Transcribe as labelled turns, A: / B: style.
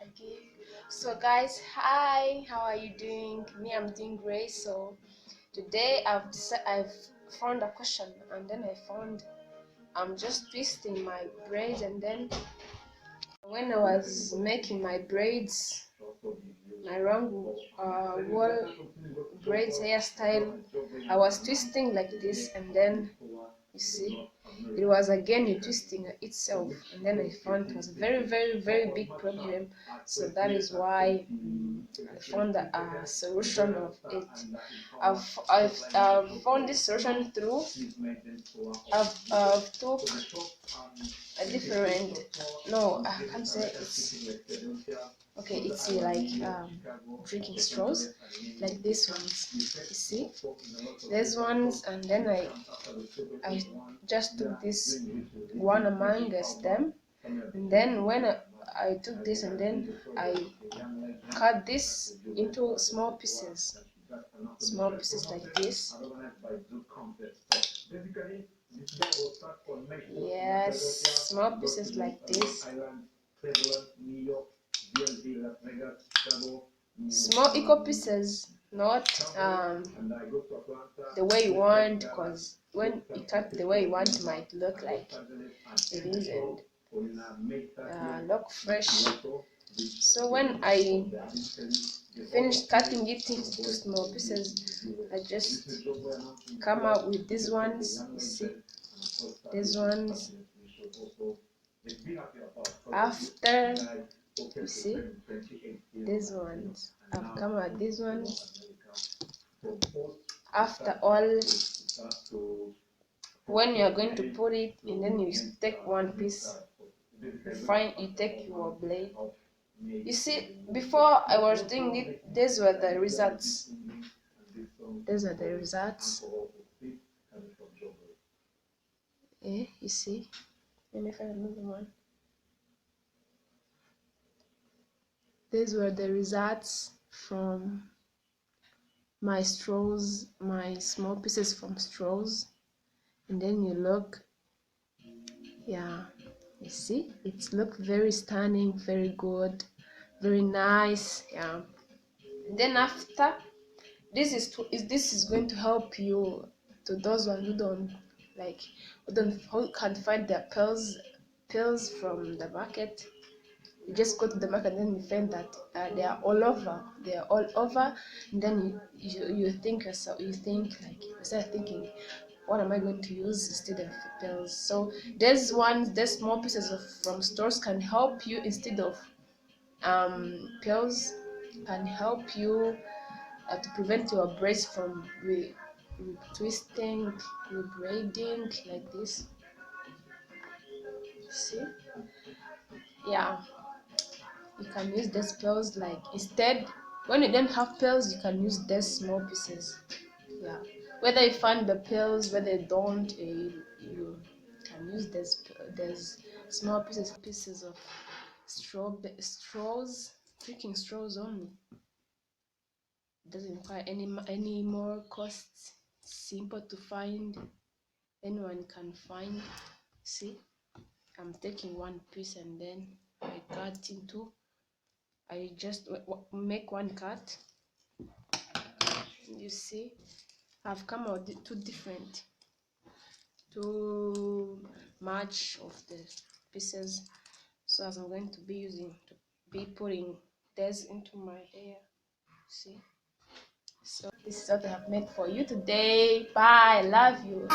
A: Okay, so guys, hi, how are you doing? Me, I'm doing great. So today I've found a question, and then I found I'm just twisting my braids, and then when I was making my braids, my wrong wall braids hairstyle, I was twisting like this, and then you see it was again twisting itself, and then I found it was a very big problem. So that is why I found a solution of it. I've found this solution through I've took a different, no, I can't say it's okay, it's like drinking straws like these ones, you see these ones, and then I just took this one amongst them, and then when I took this, and then I cut this into small pieces like this. Yes, small pieces like this. Small equal pieces, not the way you want, because when you cut the way you want, it might look like it isn't look fresh. So when I finished cutting it into small pieces, I just come out with these ones. You see these ones. After, you see these ones, I've come out these ones. After all, when you are going to put it, and then you take one piece, you take your blade. You see, before I was doing it, these were the results. These are the results. You see, let me find another one. These were the results from my straws, my small pieces from straws. And then you look, yeah, you see, it looked very stunning, very good, very nice, yeah. And then after, this is going to help you, to those ones who don't like, who can't find their pearls from the market. You just go to the market, and then you find that they are all over. And then you think yourself, you start thinking, what am I going to use instead of pearls? So there's small pieces from stores can help you instead of pearls, can help you to prevent your braids from twisting, braiding like this. See, yeah, you can use these pearls, like instead when you don't have pearls, you can use these small pieces. Yeah, whether you find the pearls, whether you don't, you can use these small pieces of straws, drinking straws only. It doesn't require any more costs. Simple to find, anyone can find. See, I'm taking one piece, and then I cut into, I just make one cut. You see, I've come out two match of the pieces. So as I'm going to be putting this into my hair. See, so this is what I have made for you today. Bye, I love you.